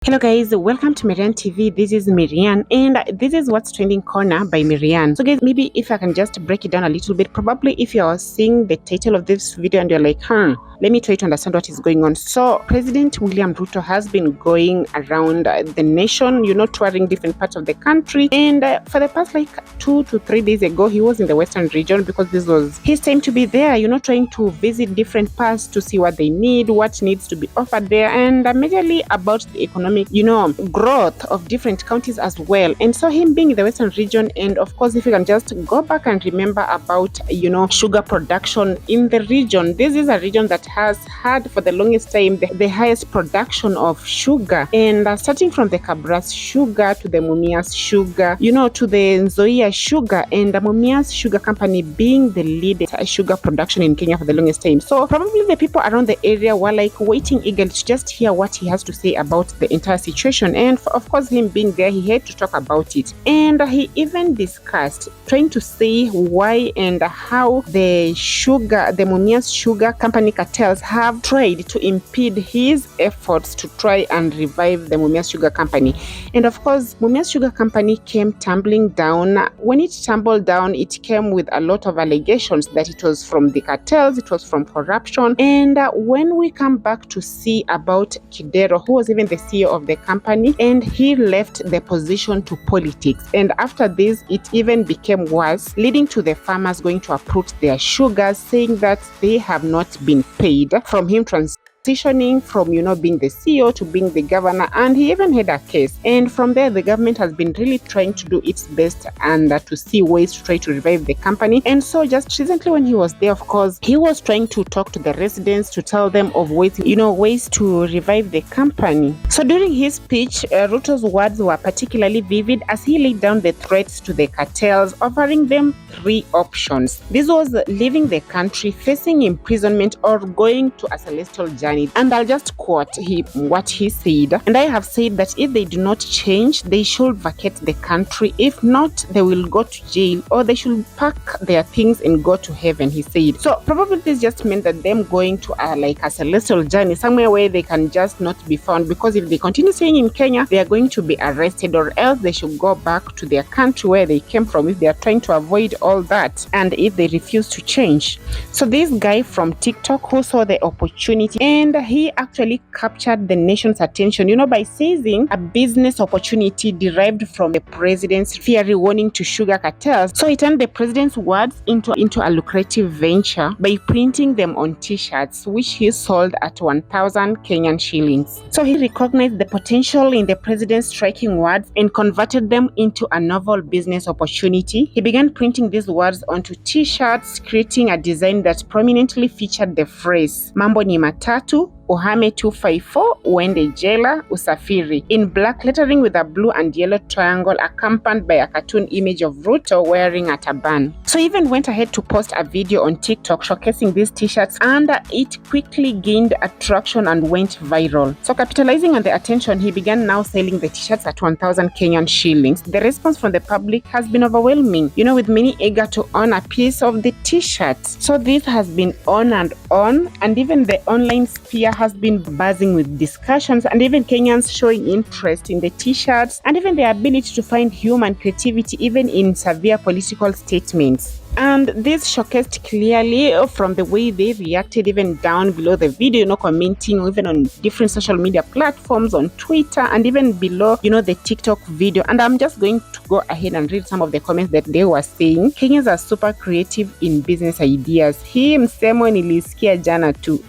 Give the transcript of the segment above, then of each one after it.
Hello guys, welcome to Miriam TV. This is Miriam and this is What's Trending Corner by Miriam. So guys, maybe if I can just break it down a little bit, probably if you're seeing the title of this video and you're like, let me try to understand what is going on. So President William Ruto has been going around the nation, touring different parts of the country. And for the past 2 to 3 days ago, he was in the western region because this was his time to be there, trying to visit different parts to see what they need, what needs to be offered there, and majorly about the economic growth of different counties as well. And so him being in the western region, and of course if you can just go back and remember about sugar production in the region, this is a region that has had for the longest time the highest production of sugar, and starting from the Kabras sugar to the Mumias sugar, to the Nzoia sugar, and the Mumias Sugar Company being the lead sugar production in Kenya for the longest time. So probably the people around the area were waiting eagerly to just hear what he has to say about the entire situation. And of course him being there, he had to talk about it, and he even discussed trying to say why and how the Mumias Sugar Company cartels have tried to impede his efforts to try and revive the Mumias Sugar Company. And of course Mumias Sugar Company came tumbling down. When it tumbled down, it came with a lot of allegations that it was from the cartels, it was from corruption. And when we come back to see about Kidero, who was even the CEO of the company, and he left the position to politics, and after this it even became worse, leading to the farmers going to uproot their sugar, saying that they have not been paid from him transitioning from being the CEO to being the governor. And he even had a case, and from there the government has been really trying to do its best and to see ways to try to revive the company. And so just recently when he was there, of course he was trying to talk to the residents to tell them of ways to revive the company. So during his speech, Ruto's words were particularly vivid as he laid down the threats to the cartels, offering them 3 options. This was leaving the country, facing imprisonment, or going to a celestial journey. And I'll just quote what he said. "And I have said that if they do not change, they should vacate the country. If not, they will go to jail, or they should pack their things and go to heaven," he said. So probably this just meant that them going to a celestial journey, somewhere where they can just not be found, because if they continue staying in Kenya, they are going to be arrested, or else they should go back to their country where they came from if they are trying to avoid all that, and if they refuse to change. So this guy from TikTok who saw the opportunity, and he actually captured the nation's attention, by seizing a business opportunity derived from the president's fiery warning to sugar cartels. So he turned the president's words into a lucrative venture by printing them on t-shirts, which he sold at 1,000 Kenyan shillings. So he recognized the potential in the president's striking words and converted them into a novel business opportunity. He began printing these words onto t-shirts, creating a design that prominently featured the phrase "Mambo ni Matatu, Uhame 254, Uende Jela, Usafiri," in black lettering with a blue and yellow triangle accompanied by a cartoon image of Ruto wearing a turban. So he even went ahead to post a video on TikTok showcasing these t-shirts, and it quickly gained attraction and went viral. So capitalizing on the attention, he began now selling the t-shirts at 1,000 Kenyan shillings. The response from the public has been overwhelming, with many eager to own a piece of the t-shirts. So this has been on, and even the online sphere has been buzzing with discussions, and even Kenyans showing interest in the t-shirts, and even the ability to find human creativity even in severe political statements. And this showcased clearly from the way they reacted even down below the video, commenting even on different social media platforms, on Twitter, and even below, the TikTok video. And I'm just going to go ahead and read some of the comments that they were saying. "Kenyans are super creative in business ideas. Hii msemo nilisikia jana tu."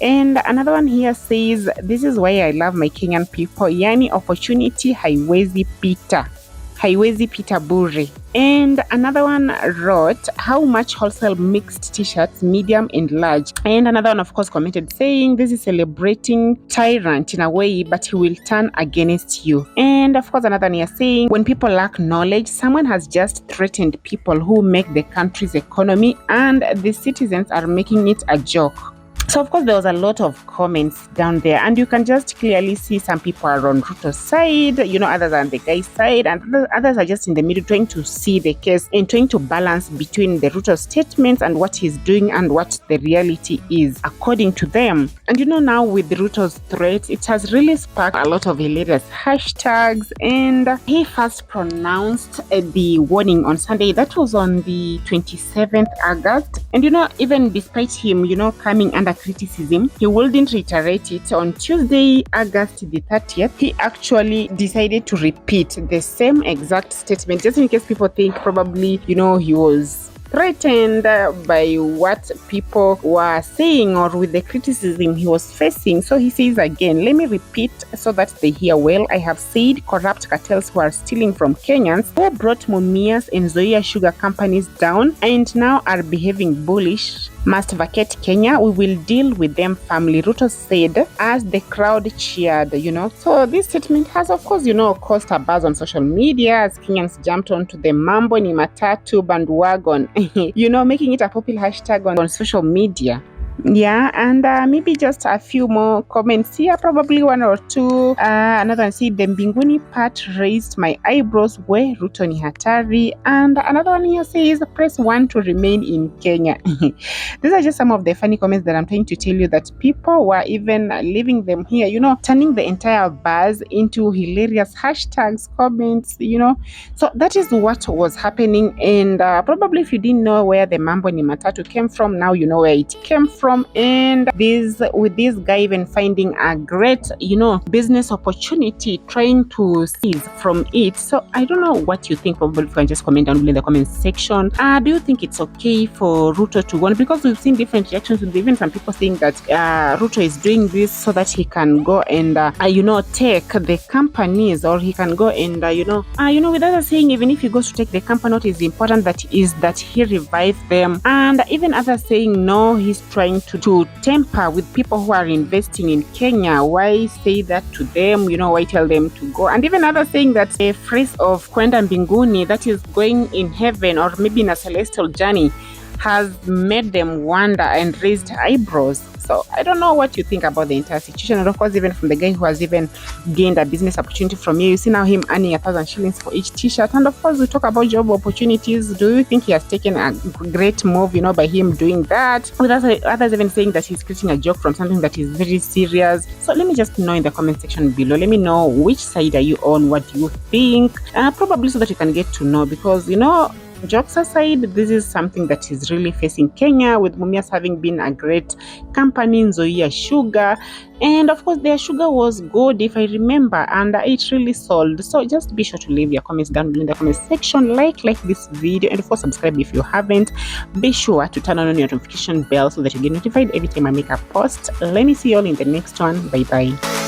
And another one here says, "This is why I love my Kenyan people. Yani opportunity haiwezi pita bure." And another one wrote, "How much wholesale mixed t-shirts, medium and large?" And another one of course commented saying, "This is celebrating tyrant in a way, but he will turn against you." And of course another one here saying, "When people lack knowledge, someone has just threatened people who make the country's economy, and the citizens are making it a joke." So of course there was a lot of comments down there, and you can just clearly see some people are on Ruto's side, others are on the guy's side, and others are just in the middle trying to see the case and trying to balance between the Ruto statements and what he's doing and what the reality is according to them. And now with Ruto's threat, it has really sparked a lot of hilarious hashtags, and he first pronounced the warning on Sunday. That was on the 27th August. And even despite him, coming under criticism, he wouldn't reiterate it. On Tuesday, August the 30th, he actually decided to repeat the same exact statement, just in case people think probably, he was threatened by what people were saying or with the criticism he was facing. So he says again, let me repeat so that they hear well. I have said corrupt cartels who are stealing from Kenyans, who brought Mumias and Zoya sugar companies down and now are behaving bullish, must vacate Kenya. We will deal with them firmly, Ruto said as the crowd cheered, So this statement has, of course, caused a buzz on social media as Kenyans jumped onto the Mambo ni Matatu bandwagon, making it a popular hashtag on social media. Yeah, and maybe just a few more comments here, probably one or two. Another one said, the Mbinguni part raised my eyebrows where Ruto ni hatari. And another one here says, press 1 to remain in Kenya. These are just some of the funny comments that I'm trying to tell you that people were even leaving them here, turning the entire buzz into hilarious hashtags, comments, So that is what was happening. And probably if you didn't know where the Mambo ni Matatu came from, now you know where it came from. And with this guy even finding a great business opportunity, trying to seize from it. So I don't know what you think. Probably you can just comment down below in the comment section. Do you think it's okay for Ruto to go? Because we've seen different reactions, with even some people saying that Ruto is doing this so that he can go and take the companies, or he can go and with others saying even if he goes to take the company, what is important that is that he revives them, and even others saying no, he's trying to temper with people who are investing in Kenya. Why say that to them? Why tell them to go? And even others saying that a phrase of kwenda mbinguni, that is going in heaven or maybe in a celestial journey, has made them wonder and raised eyebrows. So I don't know what you think about the entire situation. And of course, even from the guy who has even gained a business opportunity from you, you see now him earning 1,000 shillings for each t-shirt. And of course, we talk about job opportunities. Do you think he has taken a great move, by him doing that? With others even saying that he's creating a joke from something that is very serious. So let me just know in the comment section below. Let me know which side are you on, what do you think? Probably so that you can get to know, because jokes aside, this is something that is really facing Kenya, with Mumias having been a great company, Zoya Sugar, and of course their sugar was good, if I remember, and it really sold. So just be sure to leave your comments down below in the comment section, like this video, and of course subscribe if you haven't. Be sure to turn on your notification bell so that you get notified every time I make a post. Let me see you all in the next one. Bye bye.